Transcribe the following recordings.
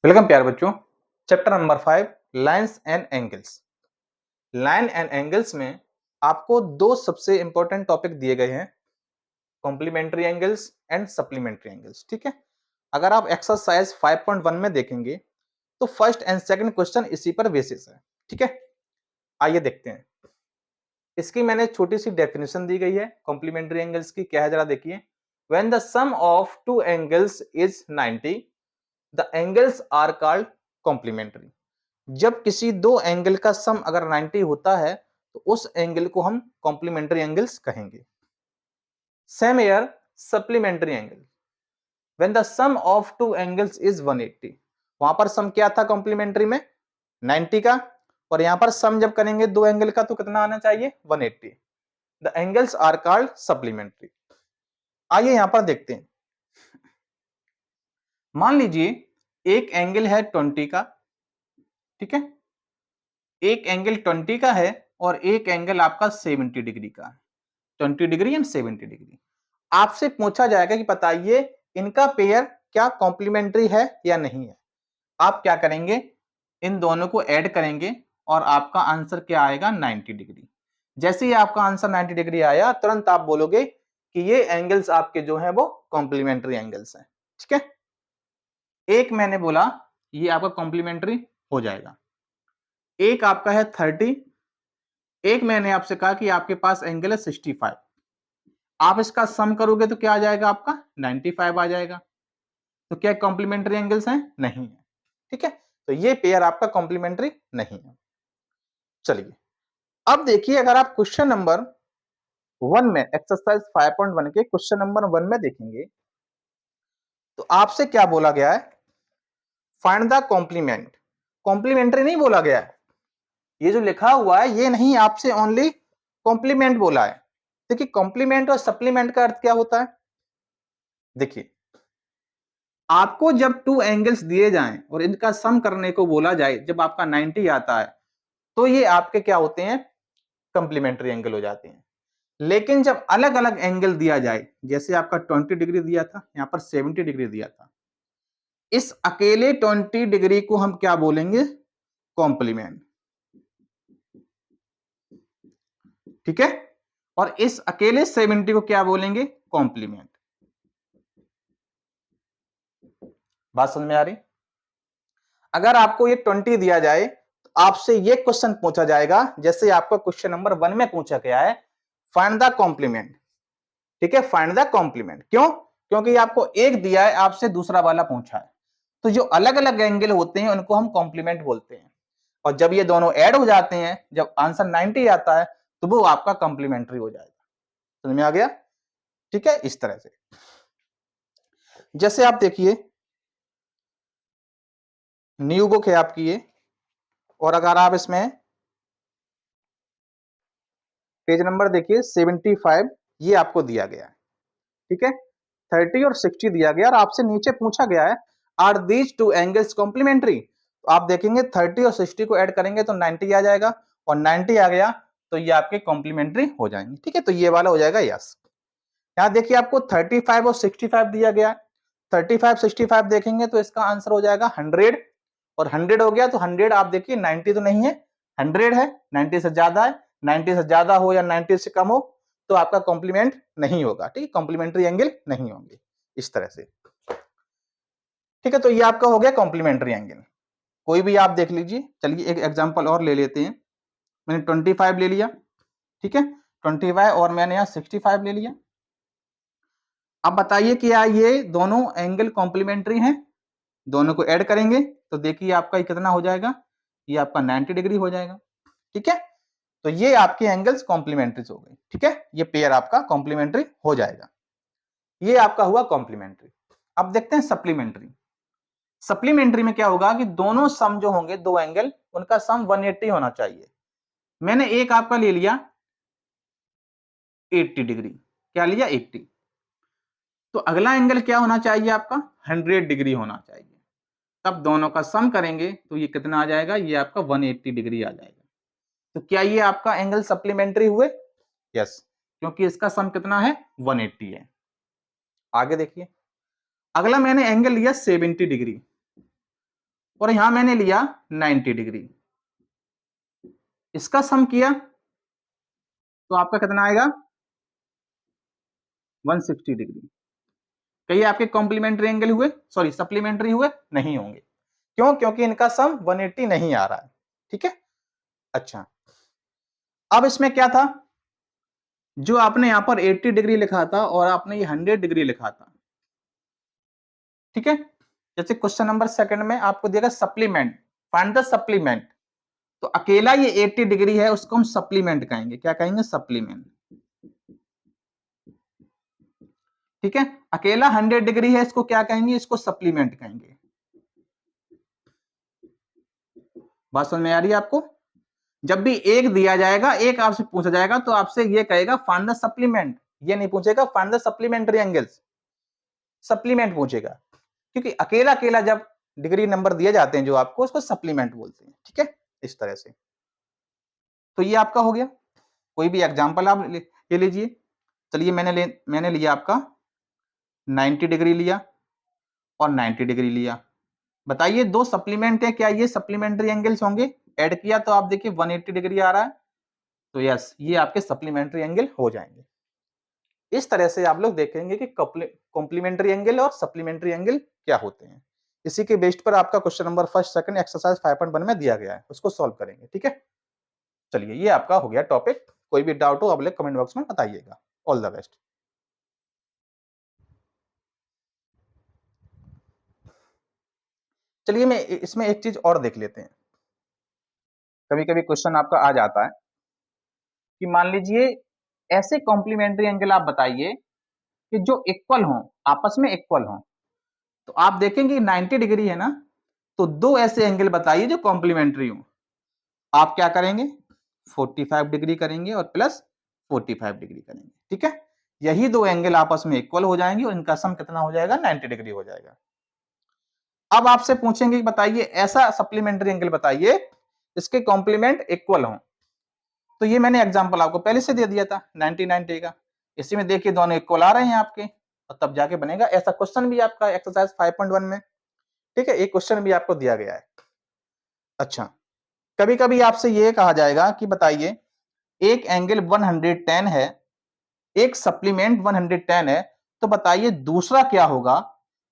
Welcome प्यारे बच्चों। Chapter number 5 lines and angles. Line and angles में आपको दो सबसे इंपॉर्टेंट टॉपिक दिए गए हैं, complementary angles and supplementary angles. ठीक है, अगर आप एक्सरसाइज 5.1 में देखेंगे तो फर्स्ट एंड सेकंड क्वेश्चन इसी पर बेसिस है। ठीक है, आइए देखते हैं। इसकी मैंने छोटी सी डेफिनेशन दी गई है कॉम्प्लीमेंट्री एंगल्स की। क्या है जरा देखिए। When the sum of two angles is 90 the angles are called complementary. जब किसी दो एंगल का सम अगर 90 होता है तो उस एंगल को हम कॉम्प्लीमेंट्री एंगल्स कहेंगे। Same here supplementary angle, when the sum of two angles is 180। वहां पर सम क्या था कॉम्प्लीमेंट्री में? 90 का, और यहां पर सम जब करेंगे दो एंगल का तो कितना आना चाहिए? 180। The angles are called supplementary. आइए यहां पर देखते हैं। मान लीजिए एक एंगल है 20 का। ठीक है, एक एंगल 20 का है और एक एंगल आपका 70 डिग्री का है। 20 डिग्री एंड 70 डिग्री। आपसे पूछा जाएगा कि बताइए इनका पेयर क्या कॉम्प्लीमेंट्री है या नहीं है। आप क्या करेंगे? इन दोनों को ऐड करेंगे और आपका आंसर क्या आएगा? 90 डिग्री। जैसे ही आपका आंसर 90 डिग्री आया तुरंत आप बोलोगे कि ये एंगल्स आपके जो है वो कॉम्प्लीमेंट्री एंगल्स हैं। ठीक है, एक मैंने बोला ये आपका कॉम्प्लीमेंट्री हो जाएगा। एक आपका है 30, एक मैंने आपसे कहा कि आपके पास एंगल है 65। आप इसका सम करोगे तो क्या आ जाएगा? आपका 95 आ जाएगा। तो क्या कॉम्प्लीमेंट्री एंगल्स हैं? नहीं है। ठीक है, तो ये पेयर आपका कॉम्प्लीमेंट्री नहीं है। चलिए अब देखिए, अगर आप क्वेश्चन नंबर 1 में एक्सरसाइज 5.1 के क्वेश्चन नंबर 1 में देखेंगे तो आपसे क्या बोला गया है? Find the complement. कॉम्प्लीमेंट्री नहीं बोला गया है, ये जो लिखा हुआ है ये नहीं, आपसे ओनली कॉम्प्लीमेंट बोला है। देखिए कॉम्प्लीमेंट और सप्लीमेंट का अर्थ क्या होता है? देखिए, आपको जब टू एंगल्स दिए जाएं और इनका सम करने को बोला जाए, जब आपका 90 आता है तो ये आपके क्या होते हैं? कंप्लीमेंट्री एंगल हो जाते हैं। लेकिन जब अलग अलग एंगल दिया जाए, जैसे आपका 20 डिग्री दिया था, यहां पर 70 डिग्री दिया था, इस अकेले 20 डिग्री को हम क्या बोलेंगे? कॉम्प्लीमेंट। ठीक है, और इस अकेले 70 को क्या बोलेंगे? कॉम्प्लीमेंट। बात समझ में आ रही? अगर आपको ये 20 दिया जाए तो आपसे ये क्वेश्चन पूछा जाएगा, जैसे आपका क्वेश्चन नंबर 1 में पूछा गया है, फाइंड द कॉम्प्लीमेंट। ठीक है, फाइंड द कॉम्प्लीमेंट। क्यों? क्योंकि आपको एक दिया है, आपसे दूसरा वाला पूछा है। तो जो अलग अलग एंगल होते हैं उनको हम कॉम्प्लीमेंट बोलते हैं, और जब ये दोनों ऐड हो जाते हैं, जब आंसर 90 आता है तो वो आपका कॉम्प्लीमेंट्री हो जाएगा। समझ में आ गया? ठीक है, इस तरह से। जैसे आप देखिए, न्यू बुक है आपकी ये, और अगर आप इसमें पेज नंबर देखिए 75, ये आपको दिया गया है। ठीक है, 30 और 60 दिया गया और आपसे नीचे पूछा गया है are these two angles complementary. तो आप देखेंगे 30 और 60 को ऐड करेंगे तो 90 आ जाएगा, और 90 आ गया तो ये आपके कॉम्प्लीमेंट्री हो जाएंगे। ठीक है, तो ये वाला हो जाएगा यस। यहाँ देखिए आपको 35 और 65 दिया गया है। 35 65 देखेंगे तो इसका आंसर हो जाएगा 100, और 100 हो गया तो 100 आप देखिए 90 तो नहीं है, 100 है, 90 से ज्यादा है। 90 से ज्यादा हो या 90 से कम हो तो आपका कॉम्प्लीमेंट नहीं होगा। ठीक है, कॉम्प्लीमेंट्री एंगल नहीं होंगे इस तरह से। ठीक है, तो ये आपका हो गया कॉम्प्लीमेंट्री एंगल। कोई भी आप देख लीजिए। चलिए एक एग्जांपल और ले लेते हैं। मैंने 25 ले लिया। ठीक है, 25 और मैंने यहाँ 65 ले लिया। अब बताइए कि क्या ये दोनों एंगल कॉम्प्लीमेंट्री हैं? दोनों को ऐड करेंगे तो देखिए आपका ये कितना हो जाएगा? ये आपका 90 डिग्री हो जाएगा। ठीक है, तो ये आपके एंगल्स कॉम्प्लीमेंट्री हो गए। ठीक है, ये पेयर आपका कॉम्प्लीमेंट्री हो जाएगा। ये आपका हुआ कॉम्प्लीमेंट्री। अब देखते हैं सप्लीमेंट्री। सप्लीमेंट्री में क्या होगा कि दोनों सम जो होंगे, दो एंगल, उनका सम 180 होना चाहिए। मैंने एक आपका ले लिया 80 डिग्री। क्या लिया? 80। तो अगला एंगल क्या होना चाहिए आपका? 100 डिग्री होना चाहिए। तब दोनों का सम करेंगे तो ये कितना आ जाएगा? ये आपका 180 डिग्री आ जाएगा। तो क्या ये आपका एंगल सप्लीमेंट्री हुए? यस, क्योंकि इसका सम कितना है? 180 है। आगे देखिए, अगला मैंने एंगल लिया 70 डिग्री। और यहां मैंने लिया 90 डिग्री, इसका सम किया तो आपका कितना आएगा 160 डिग्री। कई आपके कॉम्प्लीमेंट्री एंगल हुए, सॉरी सप्लीमेंट्री हुए नहीं होंगे, क्यों? क्योंकि इनका सम 180 नहीं आ रहा है। ठीक है, अच्छा अब इसमें क्या था, जो आपने यहां पर 80 डिग्री लिखा था और आपने ये 100 डिग्री लिखा था, ठीक है। जैसे क्वेश्चन नंबर सेकंड में आपको दिया सप्लीमेंट, फाइंड द सप्लीमेंट, तो अकेला ये 80 डिग्री है उसको हम सप्लीमेंट कहेंगे। क्या कहेंगे? सप्लीमेंट। ठीक है, अकेला 100 डिग्री है इसको क्या कहेंगे? इसको सप्लीमेंट कहेंगे। बात समझ में आ रही है आपको? जब भी एक दिया जाएगा, एक आपसे पूछा जाएगा तो आपसे ये कहेगा फाइंड द सप्लीमेंट, ये नहीं पूछेगा find the supplementary angles, supplement पूछेगा, क्योंकि अकेला अकेला जब डिग्री नंबर दिए जाते हैं जो आपको, उसको सप्लीमेंट बोलते हैं। ठीक है, इस तरह से। तो ये आपका हो गया। कोई भी एग्जांपल आप ले लीजिए। चलिए मैंने लिया आपका 90 डिग्री लिया और 90 डिग्री लिया। बताइए दो सप्लीमेंट है, क्या ये सप्लीमेंट्री एंगल्स होंगे? ऐड किया तो आप देखिए 180 डिग्री आ रहा है, तो यस ये आपके सप्लीमेंट्री एंगल हो जाएंगे। इस तरह से आप लोग देखेंगे कि कॉम्प्लीमेंट्री एंगल और सप्लीमेंट्री एंगल क्या होते हैं। इसी के बेस्ड पर आपका question number first second exercise 5.1 में दिया गया है, उसको सॉल्व करेंगे। ठीक है, चलिए ये आपका हो गया टॉपिक। कोई भी डाउट हो आप लोग कमेंट बॉक्स में बताइएगा। All the best. चलिए मैं इसमें एक चीज और देख लेते हैं। कभी कभी क्वेश्चन आपका आ जाता है कि मान लीजिए ऐसे कॉम्प्लीमेंट्री एंगल आप बताइए कि जो इक्वल हो, आपस में इक्वल हो। तो आप देखेंगे 90 डिग्री है ना, तो दो ऐसे एंगल बताइए जो कॉम्प्लीमेंट्री हो। आप क्या करेंगे? 45 डिग्री करेंगे और प्लस 45 डिग्री करेंगे। ठीक है, यही दो एंगल आपस में इक्वल हो जाएंगे और इनका सम कितना हो जाएगा? 90 डिग्री हो जाएगा। अब आपसे पूछेंगे कि बताइए ऐसा सप्लीमेंट्री एंगल बताइए इसके कॉम्प्लीमेंट इक्वल हो। तो ये मैंने एग्जांपल आपको पहले से दे दिया था 90 90 का। इसी में देखिए दोनों इक्वल आ रहे हैं आपके, और तब जाके बनेगा। ऐसा क्वेश्चन भी आपका एक्सरसाइज 5.1 में, ठीक है, एक क्वेश्चन भी आपको दिया गया है। अच्छा, कभी कभी आपसे ये कहा जाएगा कि बताइए एक एंगल 110 है, एक सप्लीमेंट 110 है, तो बताइए दूसरा क्या होगा,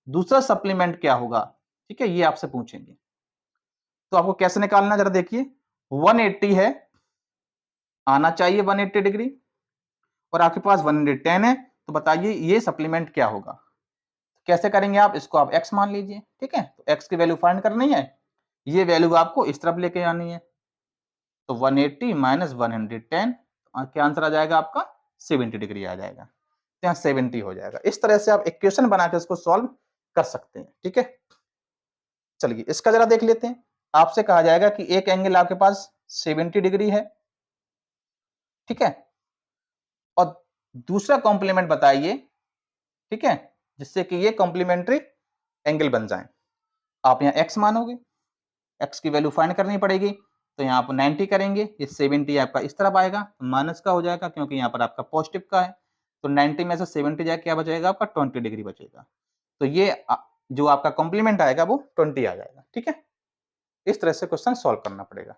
दूसरा सप्लीमेंट क्या होगा। ठीक है, ये आपसे पूछेंगे। तो आपको कैसे निकालना जरा देखिए। 180 है, आना चाहिए 180 डिग्री, और आपके पास 110 है, तो बताइए ये सप्लीमेंट क्या होगा। कैसे करेंगे आप? इसको आप x मान लीजिए। ठीक है, तो x की वैल्यू फाइंड करनी है, ये वैल्यू आपको इस तरफ लेके आनी है। तो 180 माइनस 110, क्या आंसर आ जाएगा आपका? 70 डिग्री आ जाएगा। तो यहाँ 70 हो जाएगा। इस तरह से आप इक्वेशन बना के इसको सॉल्व कर सकते हैं। ठीक है, चलिए इसका जरा देख लेते हैं। आपसे कहा जाएगा कि एक एंगल आपके पास 70 डिग्री है, ठीक है, और दूसरा कॉम्प्लीमेंट बताइए, ठीक है, जिससे कि ये कॉम्प्लीमेंट्री एंगल बन जाए। आप यहाँ x मानोगे, x की वैल्यू फाइंड करनी पड़ेगी, तो यहाँ आप 90 करेंगे, ये 70 आपका इस तरफ आएगा, माइनस का हो जाएगा क्योंकि यहाँ पर आपका पॉजिटिव का है। तो 90 में से 70 जाए क्या बचेगा आपका? 20 डिग्री बचेगा। तो ये जो आपका कॉम्प्लीमेंट आएगा वो 20 आ जाएगा। ठीक है, इस तरह से क्वेश्चन सॉल्व करना पड़ेगा।